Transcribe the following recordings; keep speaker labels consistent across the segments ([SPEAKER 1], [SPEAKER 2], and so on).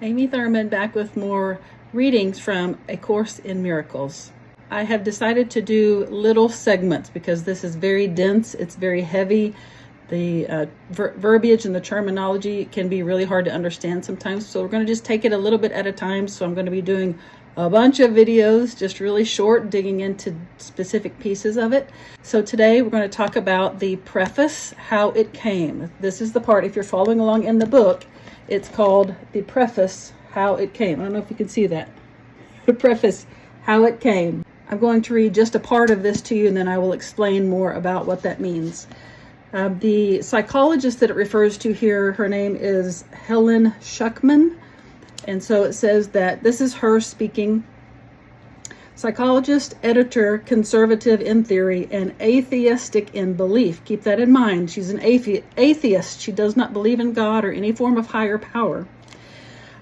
[SPEAKER 1] Amy Thurman back with more readings from A Course in Miracles. I have decided to do little segments because this is very dense, it's very heavy. The verbiage and the terminology can be really hard to understand sometimes, so we're going to just take it a little bit at a time. So I'm going to be doing a bunch of videos, just really short, digging into specific pieces of it. So today we're going to talk about the preface, how it came. This is the part, if you're following along in the book, it's called the preface, how it came. I don't know if you can see that. The preface, how it came. I'm going to read just a part of this to you, and then I will explain more about what that means. The psychologist that it refers to here, her name is Helen Schuckman. And so it says that this is her speaking. Psychologist, editor, conservative in theory, and atheistic in belief. Keep that in mind. She's an atheist. She does not believe in God or any form of higher power.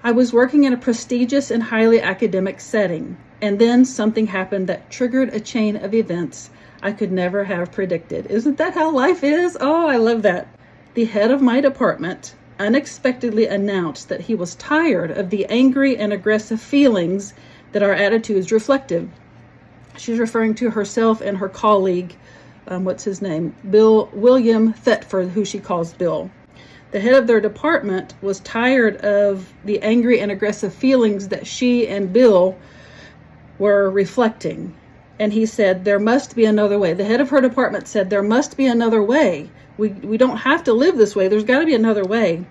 [SPEAKER 1] I was working in a prestigious and highly academic setting, and then something happened that triggered a chain of events I could never have predicted. Isn't that how life is? Oh, I love that. The head of my department unexpectedly announced that he was tired of the angry and aggressive feelings that our attitudes reflected. She's referring to herself and her colleague, what's his name? William Thetford, who she calls Bill. The head of their department was tired of the angry and aggressive feelings that she and Bill were reflecting. And he said, there must be another way. The head of her department said, there must be another way. We don't have to live this way. There's got to be another way.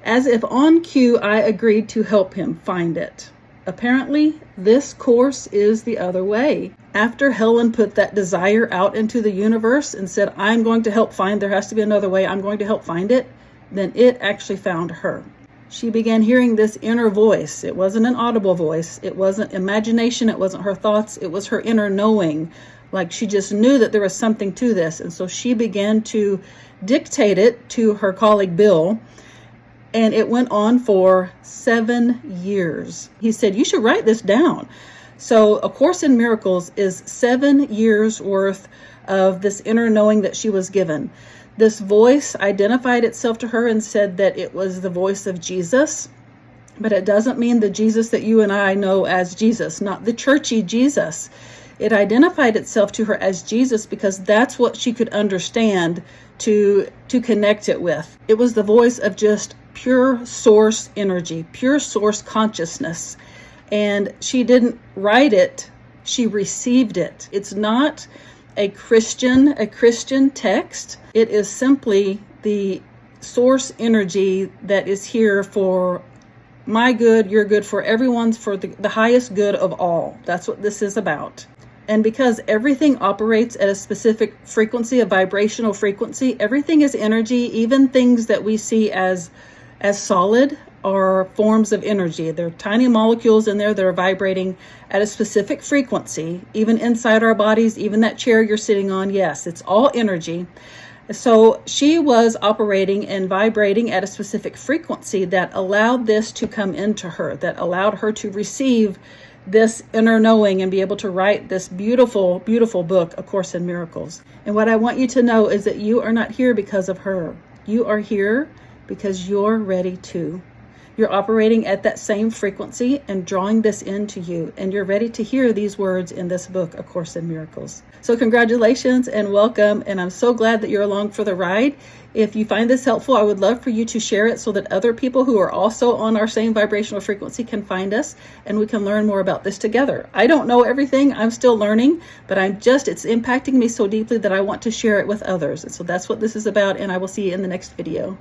[SPEAKER 1] As if on cue, I agreed to help him find it. Apparently, this course is the other way. After Helen put that desire out into the universe and said, I'm going to help find, there has to be another way, I'm going to help find it, then it actually found her. She began hearing this inner voice. It wasn't an audible voice. It wasn't imagination. It wasn't her thoughts. It was her inner knowing. Like she just knew that there was something to this. And so she began to dictate it to her colleague Bill. And it went on for 7 years. He said, you should write this down. So A Course in Miracles is 7 years worth of this inner knowing that she was given. This voice identified itself to her and said that it was the voice of Jesus. But it doesn't mean the Jesus that you and I know as Jesus, not the churchy Jesus. It identified itself to her as Jesus because that's what she could understand to connect it with. It was the voice of just pure source energy, pure source consciousness. And she didn't write it, she received it. It's not a Christian text. It is simply the source energy that is here for my good, your good, for everyone's, for the highest good of all. That's what this is about. And because everything operates at a specific frequency, a vibrational frequency, everything is energy. Even things that we see as solid are forms of energy. There are tiny molecules in there that are vibrating at a specific frequency, even inside our bodies, even that chair you're sitting on. Yes, it's all energy. So she was operating and vibrating at a specific frequency that allowed this to come into her, that allowed her to receive this inner knowing and be able to write this beautiful, beautiful book, A Course in Miracles. And what I want you to know is that you are not here because of her. You are here because you're ready to. You're operating at that same frequency and drawing this into you. And you're ready to hear these words in this book, A Course in Miracles. So congratulations and welcome. And I'm so glad that you're along for the ride. If you find this helpful, I would love for you to share it so that other people who are also on our same vibrational frequency can find us and we can learn more about this together. I don't know everything. I'm still learning, but it's impacting me so deeply that I want to share it with others. And so that's what this is about. And I will see you in the next video.